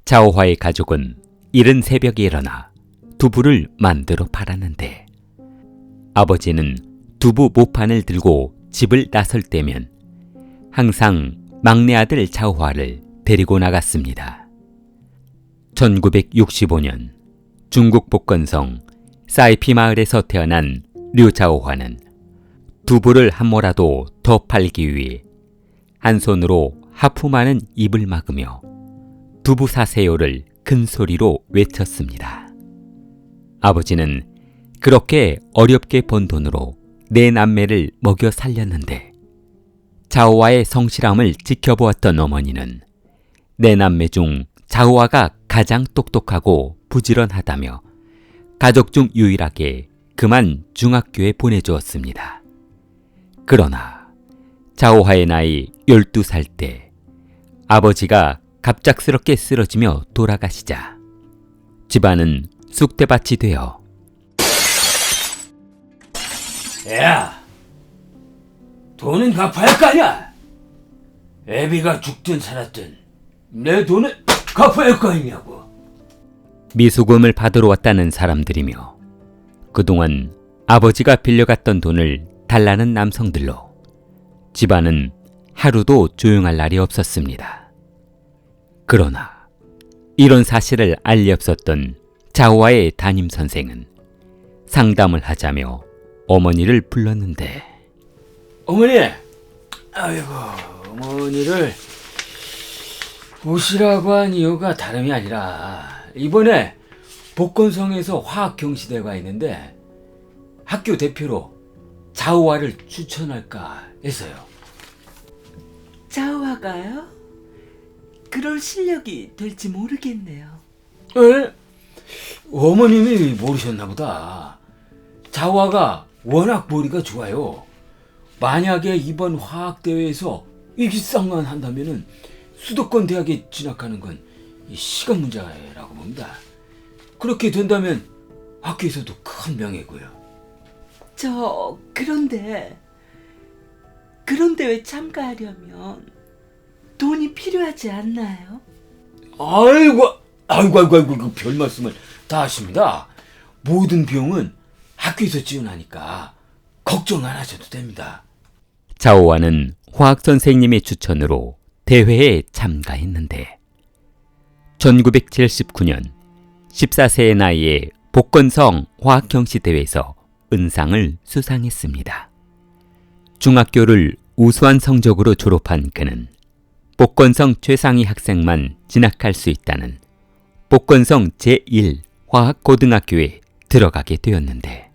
자오화의 가족은 이른 새벽에 일어나 두부를 만들어 팔았는데, 아버지는 두부 모판을 들고 집을 나설 때면 항상 막내 아들 자오화를 데리고 나갔습니다. 1965년 중국 복건성 사이피 마을에서 태어난 류자오화는 두부를 한 모라도 더 팔기 위해 한 손으로 하품하는 입을 막으며 두부 사세요를 큰 소리로 외쳤습니다. 아버지는 그렇게 어렵게 번 돈으로 네 남매를 먹여 살렸는데, 자오화의 성실함을 지켜보았던 어머니는 네 남매 중 자오화가 가장 똑똑하고 부지런하다며 가족 중 유일하게 그만 중학교에 보내주었습니다. 그러나 자오화의 나이 12살 때 아버지가 갑작스럽게 쓰러지며 돌아가시자 집안은 쑥대밭이 되어, 야, 돈은 갚아야 할 거 아니야? 애비가 죽든 살았든 내 돈은 갚아야 할 거 아니냐고. 미수금을 받으러 왔다는 사람들이며 그동안 아버지가 빌려갔던 돈을 달라는 남성들로 집안은 하루도 조용할 날이 없었습니다. 그러나 이런 사실을 알 리 없었던 자오화의 담임선생은 상담을 하자며 어머니를 불렀는데, 어머니, 아이고, 어머니를 오시라고 한 이유가 다름이 아니라 이번에 복건성에서 화학경시대가 있는데 학교 대표로 자오화를 추천할까 해서요. 자오화가요? 그럴 실력이 될지 모르겠네요. 에? 어머님이 모르셨나 보다. 자오화가 워낙 머리가 좋아요. 만약에 이번 화학대회에서 일기상만 한다면은 수도권 대학에 진학하는 건 시간 문제라고 봅니다. 그렇게 된다면 학교에서도 큰 명예고요. 그런데 왜 참가하려면 돈이 필요하지 않나요? 아이고, 별 말씀을 다 하십니다. 모든 비용은 학교에서 지원하니까 걱정 안 하셔도 됩니다. 자오화는 화학 선생님의 추천으로 대회에 참가했는데 1979년 14세의 나이에 복건성 화학경시대회에서 은상을 수상했습니다. 중학교를 우수한 성적으로 졸업한 그는 복건성 최상위 학생만 진학할 수 있다는 복건성 제1화학고등학교에 들어가게 되었는데,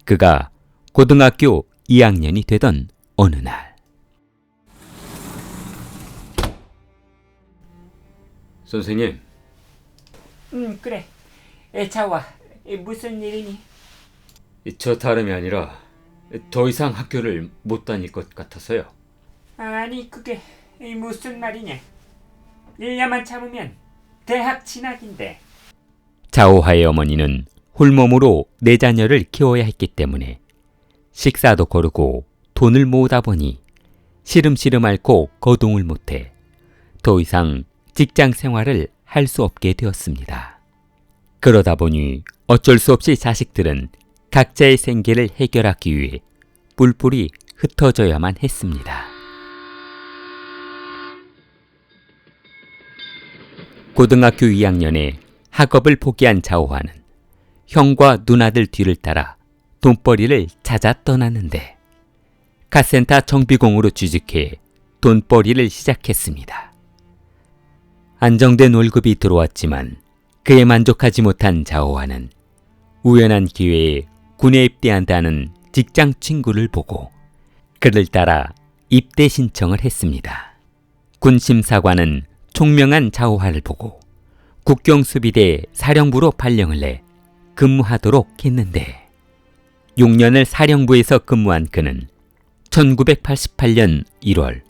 그가 고등학교 2학년이 되던 어느 날, 선생님, 그래. 자오화, 무슨 일이니? 저 다름이 아니라 더 이상 학교를 못 다닐 것 같아서요. 아니, 그게 무슨 말이냐? 1년만 참으면 대학 진학인데. 자오화의 어머니는 홀몸으로 네 자녀를 키워야 했기 때문에 식사도 거르고 돈을 모으다 보니 시름시름 앓고 거동을 못해 더 이상 직장 생활을 할 수 없게 되었습니다. 그러다 보니 어쩔 수 없이 자식들은 각자의 생계를 해결하기 위해 뿔뿔이 흩어져야만 했습니다. 고등학교 2학년에 학업을 포기한 자오화는 형과 누나들 뒤를 따라 돈벌이를 찾아 떠났는데, 카센터 정비공으로 취직해 돈벌이를 시작했습니다. 안정된 월급이 들어왔지만 그에 만족하지 못한 자오화는 우연한 기회에 군에 입대한다는 직장 친구를 보고 그를 따라 입대 신청을 했습니다. 군 심사관은 총명한 자오화를 보고 국경수비대 사령부로 발령을 내 근무하도록 했는데, 6년을 사령부에서 근무한 그는 1988년 1월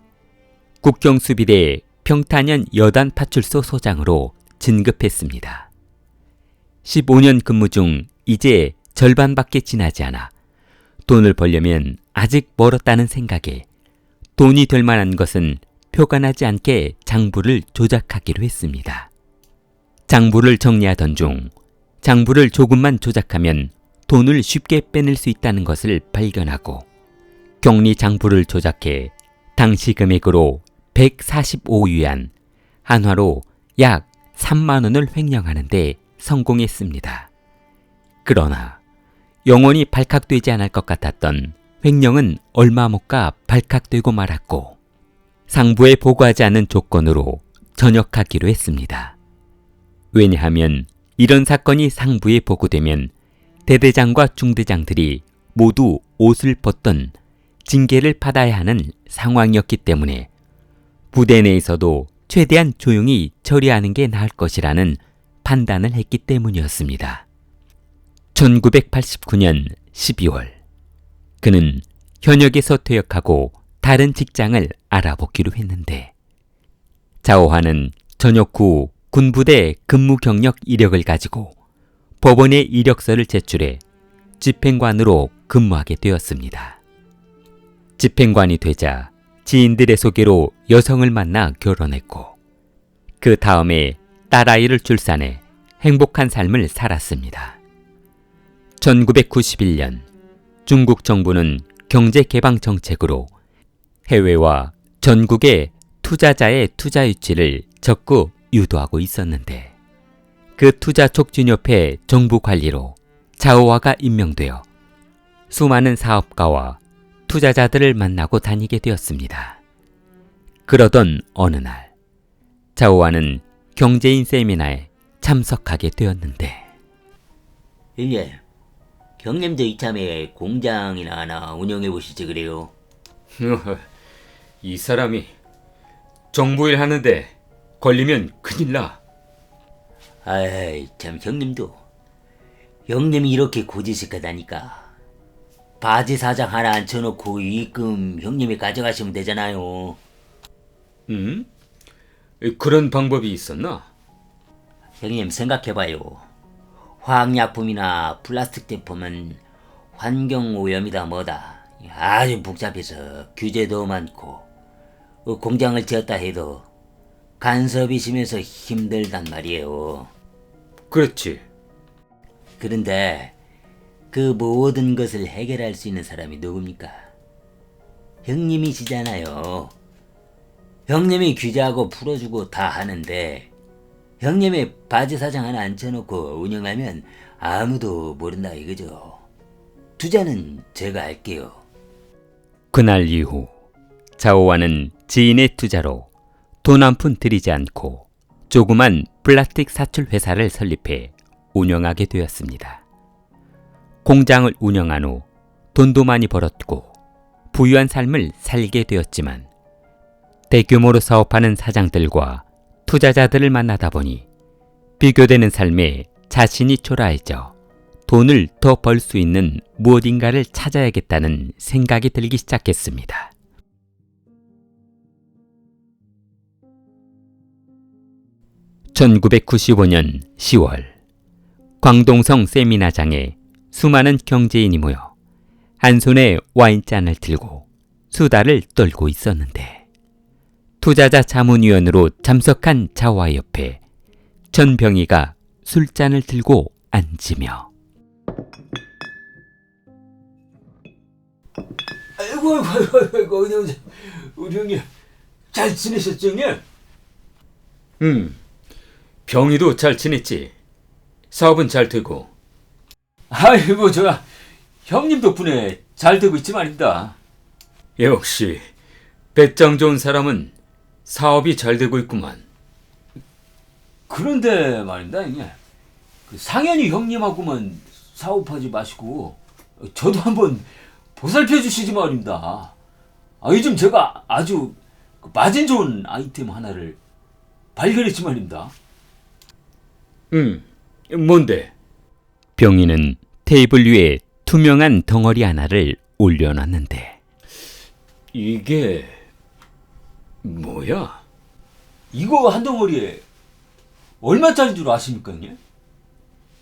국경수비대 평탄현 여단 파출소 소장으로 진급했습니다. 15년 근무 중 이제 절반밖에 지나지 않아 돈을 벌려면 아직 멀었다는 생각에 돈이 될 만한 것은 표가 나지 않게 장부를 조작하기로 했습니다. 장부를 정리하던 중 장부를 조금만 조작하면 돈을 쉽게 빼낼 수 있다는 것을 발견하고 격리 장부를 조작해 당시 금액으로 145위안, 한화로 약 3만 원을 횡령하는 데 성공했습니다. 그러나 영원히 발각되지 않을 것 같았던 횡령은 얼마 못 가 발각되고 말았고 상부에 보고하지 않은 조건으로 전역하기로 했습니다. 왜냐하면 이런 사건이 상부에 보고되면 대대장과 중대장들이 모두 옷을 벗던 징계를 받아야 하는 상황이었기 때문에 부대 내에서도 최대한 조용히 처리하는 게 나을 것이라는 판단을 했기 때문이었습니다. 1989년 12월 그는 현역에서 퇴역하고 다른 직장을 알아보기로 했는데 자오화는 전역 후 군부대 근무 경력 이력을 가지고 법원에 이력서를 제출해 집행관으로 근무하게 되었습니다. 집행관이 되자 지인들의 소개로 여성을 만나 결혼했고 그 다음에 딸아이를 출산해 행복한 삶을 살았습니다. 1991년 중국 정부는 경제개방 정책으로 해외와 전국의 투자자의 투자 유치를 적극 유도하고 있었는데 그 투자 촉진협회 정부 관리로 자오화가 임명되어 수많은 사업가와 투자자들을 만나고 다니게 되었습니다. 그러던 어느 날 자오화는 경제인 세미나에 참석하게 되었는데 형님, 형님도 이참에 공장이나 하나 운영해 보시지 그래요? 이 사람이 정부일 하는데 걸리면 큰일 나. 아이 참 형님이 이렇게 고지식하다니까. 바지 사장 하나 앉혀놓고 입금 형님이 가져가시면 되잖아요. 응? 그런 방법이 있었나? 형님 생각해봐요. 화학약품이나 플라스틱 제품은 환경오염이다 뭐다 아주 복잡해서 규제도 많고 공장을 지었다 해도 간섭이 심해서 힘들단 말이에요. 그렇지. 그런데 그 모든 것을 해결할 수 있는 사람이 누굽니까? 형님이시잖아요. 형님이 규제하고 풀어주고 다 하는데 형님의 바지 사장 하나 앉혀놓고 운영하면 아무도 모른다 이거죠. 투자는 제가 할게요. 그날 이후 자오화는 지인의 투자로 돈 한 푼 들이지 않고 조그만 플라스틱 사출 회사를 설립해 운영하게 되었습니다. 공장을 운영한 후 돈도 많이 벌었고 부유한 삶을 살게 되었지만 대규모로 사업하는 사장들과 투자자들을 만나다 보니 비교되는 삶에 자신이 초라해져 돈을 더 벌 수 있는 무엇인가를 찾아야겠다는 생각이 들기 시작했습니다. (1995년 10월) 광동성 세미나장에 수많은 경제인이 모여 한 손에 와인잔을 들고 수다를 떨고 있었는데 투자자 자문위원으로 참석한 자오화 옆에 전병희가 술잔을 들고 앉으며 아이고, 우리 형님 잘 지내셨죠, 형님? 병이도 잘 지냈지. 사업은 잘 되고. 아이고, 형님 덕분에 잘 되고 있지 말입니다. 역시 배짱 좋은 사람은 사업이 잘 되고 있구만. 그런데 말입니다, 형님. 그 상현이 형님하고만 사업하지 마시고 저도 한번 보살펴 주시지 말입니다. 요즘 제가 아주 마진 좋은 아이템 하나를 발견했지 말입니다. 뭔데? 병희는 테이블 위에 투명한 덩어리 하나를 올려놨는데 이게 뭐야? 이거 한 덩어리에 얼마짜리인 줄 아십니까, 형님?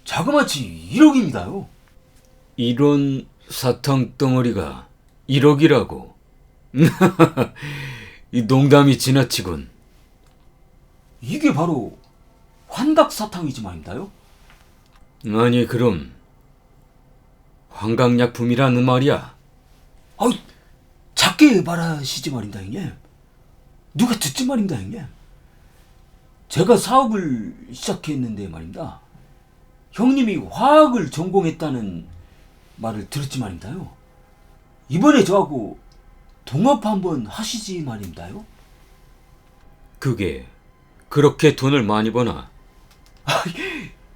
자그마치 1억입니다요. 이런 사탕 덩어리가 1억이라고? 이 농담이 지나치군. 이게 바로 환각사탕이지 말입니다요. 아니 그럼 환각약품이라는 말이야? 아이, 작게 말하시지 말입니다, 형님. 누가 듣지 말입니다, 형님. 제가 사업을 시작했는데 말입니다. 형님이 화학을 전공했다는 말을 들었지 말입니다요. 이번에 저하고 동업 한번 하시지 말입니다요. 그게 그렇게 돈을 많이 버나?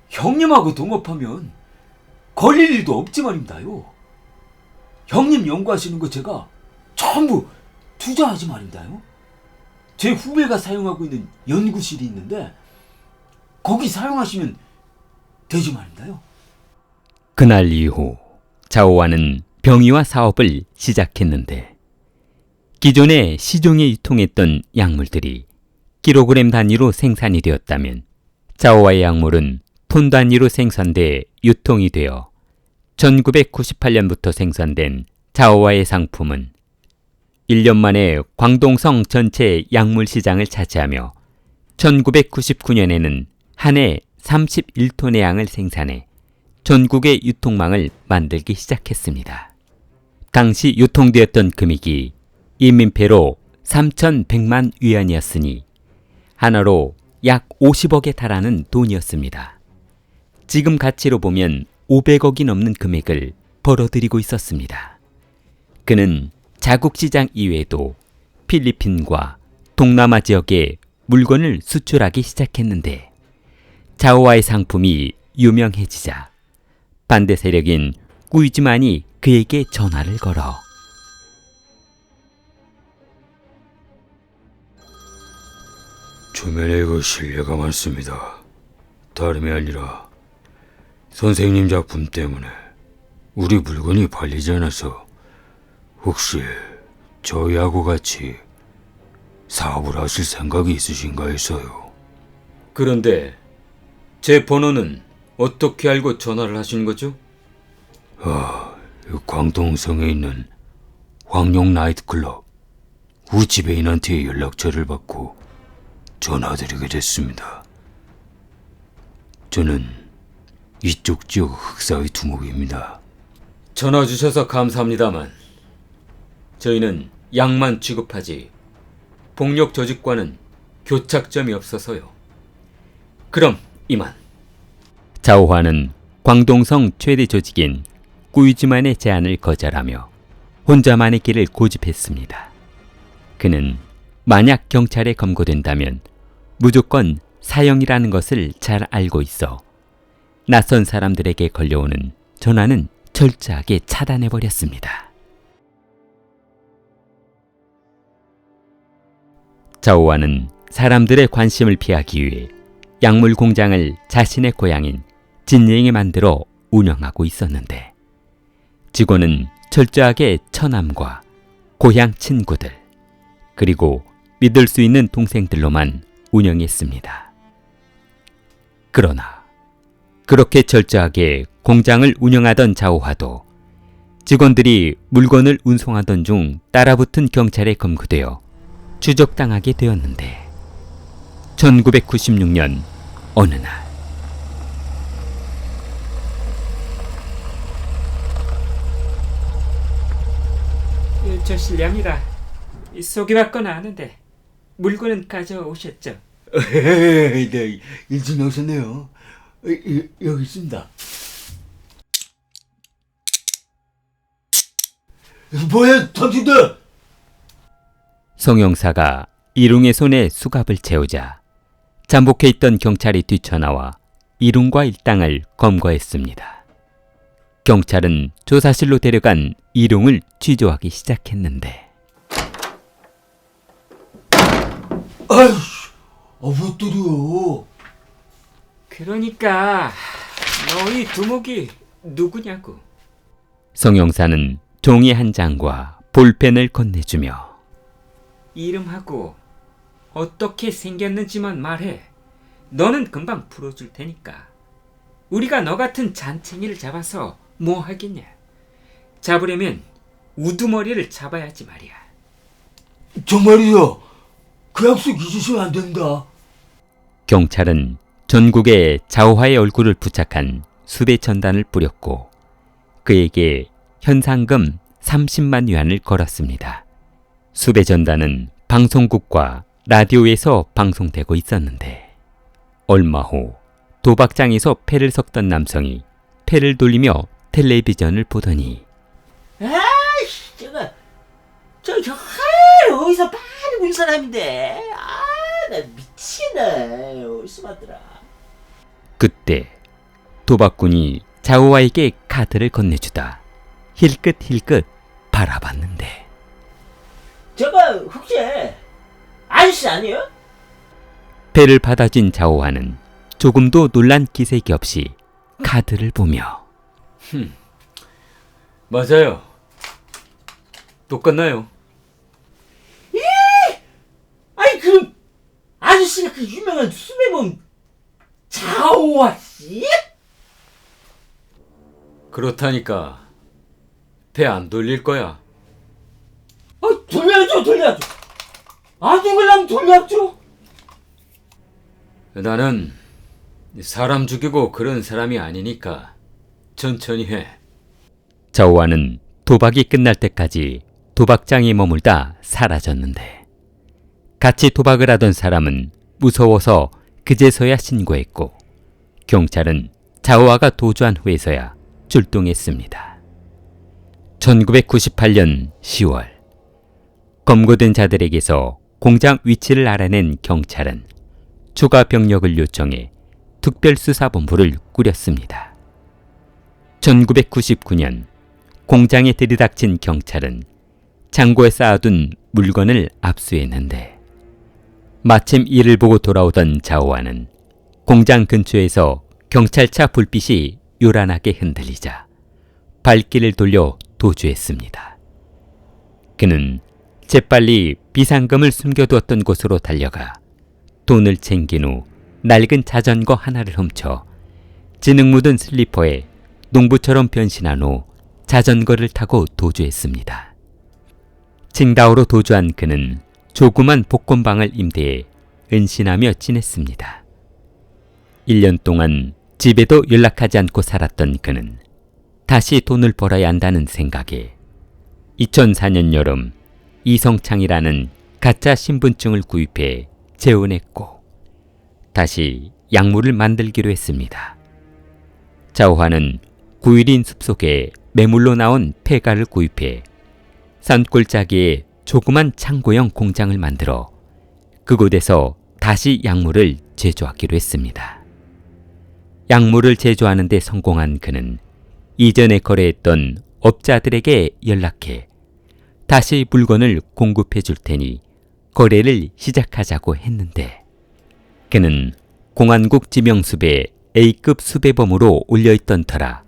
형님하고 동업하면 걸릴 일도 없지 말입니다요. 형님 연구하시는 거 제가 전부 투자하지 말입니다요. 제 후배가 사용하고 있는 연구실이 있는데 거기 사용하시면 되지 말입니다요. 그날 이후 자오와는 병이와 사업을 시작했는데 기존에 시중에 유통했던 약물들이 킬로그램 단위로 생산이 되었다면 자오와의 약물은 톤 단위로 생산돼 유통이 되어 1998년부터 생산된 자오와의 상품은 1년 만에 광동성 전체 약물 시장을 차지하며 1999년에는 한 해 31톤의 양을 생산해 전국의 유통망을 만들기 시작했습니다. 당시 유통되었던 금액이 인민폐로 3,100만 위안이었으니 하나로 약 50억에 달하는 돈이었습니다. 지금 가치로 보면 500억이 넘는 금액을 벌어들이고 있었습니다. 그는 자국 시장 이외에도 필리핀과 동남아 지역에 물건을 수출하기 시작했는데 자오와의 상품이 유명해지자 반대 세력인 꾸이즈만이 그에게 전화를 걸어 초면에 그 실례가 많습니다. 다름이 아니라 선생님 작품 때문에 우리 물건이 팔리지 않아서 혹시 저희하고 같이 사업을 하실 생각이 있으신가 해서요. 그런데 제 번호는 어떻게 알고 전화를 하신 거죠? 광동성에 있는 황룡 나이트클럽 우지배인한테 연락처를 받고 전화드리게 됐습니다. 저는 이쪽 지역 흑사의 두목입니다. 전화 주셔서 감사합니다만 저희는 약만 취급하지 폭력 조직과는 교착점이 없어서요. 그럼 이만. 자오화는 광동성 최대 조직인 꾸이즈만의 제안을 거절하며 혼자만의 길을 고집했습니다. 그는 만약 경찰에 검거된다면 무조건 사형이라는 것을 잘 알고 있어 낯선 사람들에게 걸려오는 전화는 철저하게 차단해버렸습니다. 자오와는 사람들의 관심을 피하기 위해 약물 공장을 자신의 고향인 진예에 만들어 운영하고 있었는데 직원은 철저하게 처남과 고향 친구들 그리고 믿을 수 있는 동생들로만 운영했습니다. 그러나 그렇게 철저하게 공장을 운영하던 자오화도 직원들이 물건을 운송하던 중 따라붙은 경찰에 검거되어 추적당하게 되었는데 1996년 어느 날 저 실례합니다. 소개받거나 하는데 물건은 가져오셨죠? 네, 일찍 나오셨네요. 여기 있습니다. 뭐야, 당신들! 성형사가 이룽의 손에 수갑을 채우자 잠복해 있던 경찰이 뛰쳐나와 이룽과 일당을 검거했습니다. 경찰은 조사실로 데려간 이룽을 취조하기 시작했는데 아이씨, 왜 때려? 그러니까 너희 두목이 누구냐고. 성형사는 종이 한 장과 볼펜을 건네주며 이름하고 어떻게 생겼는지만 말해. 너는 금방 풀어줄 테니까. 우리가 너 같은 잔챙이를 잡아서 뭐 하겠냐. 잡으려면 우두머리를 잡아야지 말이야. 정말이요. 그 약속 잊으시면 안 된다. 경찰은 전국에 자오화의 얼굴을 부착한 수배 전단을 뿌렸고 그에게 현상금 30만 위안을 걸었습니다. 수배 전단은 방송국과 라디오에서 방송되고 있었는데 얼마 후 도박장에서 패를 섞던 남성이 패를 돌리며 텔레비전을 보더니 아이씨, 저 하루 어디서 많이 본 사람인데. 나 미치네. 어디서 봤더라. 그때 도박꾼이 자오화에게 카드를 건네주다 힐끗힐끗 바라봤는데 저거 혹시 아저씨 아니에요? 패를 받아준 자오화는 조금도 놀란 기색이 없이 카드를 보며 맞아요. 똑같나요? 아니 그 아저씨가 그 유명한 수배범 자오화 씨? 그렇다니까. 패 안 돌릴 거야. 돌려야죠. 안 죽으려면 돌려야죠. 나는 사람 죽이고 그런 사람이 아니니까 천천히 해. 자오화는 도박이 끝날 때까지 도박장에 머물다 사라졌는데 같이 도박을 하던 사람은 무서워서 그제서야 신고했고 경찰은 자오화가 도주한 후에서야 출동했습니다. 1998년 10월 검거된 자들에게서 공장 위치를 알아낸 경찰은 추가 병력을 요청해 특별수사본부를 꾸렸습니다. 1999년 공장에 들이닥친 경찰은 창고에 쌓아둔 물건을 압수했는데 마침 이를 보고 돌아오던 자오화는 공장 근처에서 경찰차 불빛이 요란하게 흔들리자 발길을 돌려 도주했습니다. 그는 재빨리 비상금을 숨겨두었던 곳으로 달려가 돈을 챙긴 후 낡은 자전거 하나를 훔쳐 진흙 묻은 슬리퍼에 농부처럼 변신한 후 자전거를 타고 도주했습니다. 칭다오로 도주한 그는 조그만 복권방을 임대해 은신하며 지냈습니다. 1년 동안 집에도 연락하지 않고 살았던 그는 다시 돈을 벌어야 한다는 생각에 2004년 여름 이성창이라는 가짜 신분증을 구입해 재혼했고 다시 약물을 만들기로 했습니다. 자오화는 구일인 숲속에 매물로 나온 폐가를 구입해 산골짜기에 조그만 창고형 공장을 만들어 그곳에서 다시 약물을 제조하기로 했습니다. 약물을 제조하는 데 성공한 그는 이전에 거래했던 업자들에게 연락해 다시 물건을 공급해 줄 테니 거래를 시작하자고 했는데 그는 공안국 지명수배 A급 수배범으로 올려있던 터라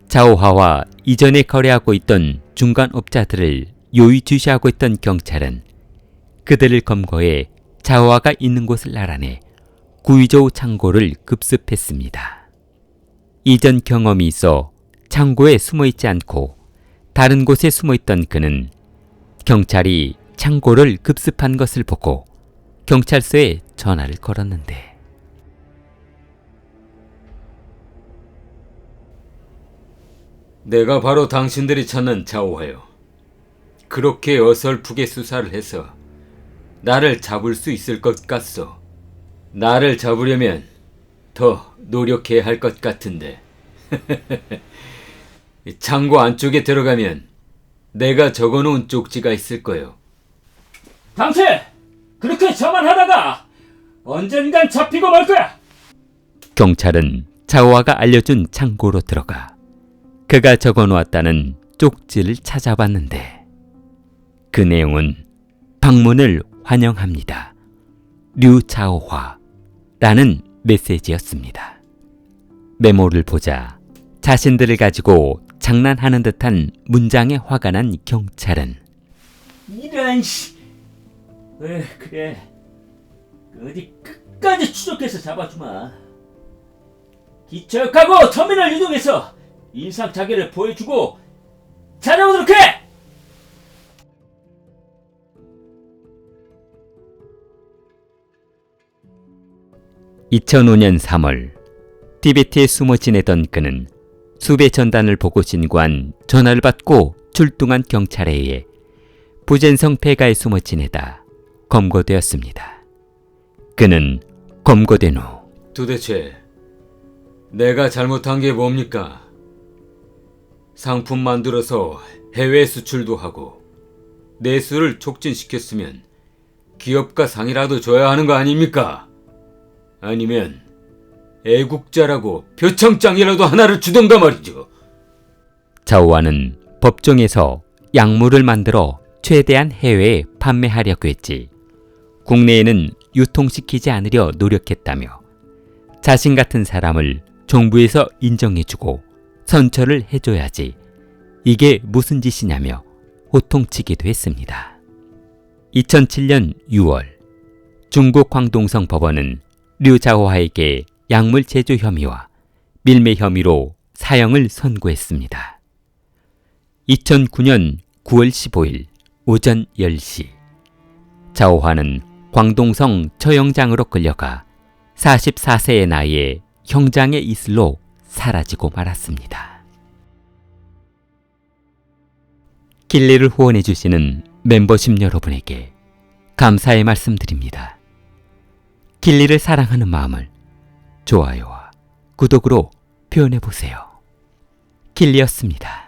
자오화와 이전에 거래하고 있던 중간 업자들을 요의주시하고 있던 경찰은 그들을 검거해 자오화가 있는 곳을 알아내 구이조 창고를 급습했습니다. 이전 경험이 있어 창고에 숨어있지 않고 다른 곳에 숨어있던 그는 경찰이 창고를 급습한 것을 보고 경찰서에 전화를 걸었는데 내가 바로 당신들이 찾는 자오화요. 그렇게 어설프게 수사를 해서 나를 잡을 수 있을 것 같소. 나를 잡으려면 더 노력해야 할 것 같은데. 창고 안쪽에 들어가면 내가 적어놓은 쪽지가 있을 거요. 당신 그렇게 저만 하다가 언젠간 잡히고 말 거야. 경찰은 자오화가 알려준 창고로 들어가 그가 적어놓았다는 쪽지를 찾아봤는데 그 내용은 방문을 환영합니다. 류자오화라는 메시지였습니다. 메모를 보자 자신들을 가지고 장난하는 듯한 문장에 화가 난 경찰은 이런 씨. 그래. 어디 끝까지 추적해서 잡아주마. 기척하고 터미널 이동해서 인상 자기를 보여주고 찾아오도록 해. 2005년 3월 티베트에 숨어 지내던 그는 수배 전단을 보고 신고한 전화를 받고 출동한 경찰에 의해 부젠성 폐가에 숨어 지내다 검거되었습니다. 그는 검거된 후 도대체 내가 잘못한 게 뭡니까? 상품 만들어서 해외 수출도 하고 내수를 촉진시켰으면 기업가 상이라도 줘야 하는 거 아닙니까? 아니면 애국자라고 표창장이라도 하나를 주던가 말이죠. 자오와는 법정에서 약물을 만들어 최대한 해외에 판매하려고 했지 국내에는 유통시키지 않으려 노력했다며 자신 같은 사람을 정부에서 인정해주고 선처를 해줘야지 이게 무슨 짓이냐며 호통치기도 했습니다. 2007년 6월 중국 광동성 법원은 류자오화에게 약물 제조 혐의와 밀매 혐의로 사형을 선고했습니다. 2009년 9월 15일 오전 10시 자오화는 광동성 처형장으로 끌려가 44세의 나이에 형장의 이슬로 사라지고 말았습니다. 길리를 후원해 주시는 멤버십 여러분에게 감사의 말씀드립니다. 길리를 사랑하는 마음을 좋아요와 구독으로 표현해 보세요. 길리였습니다.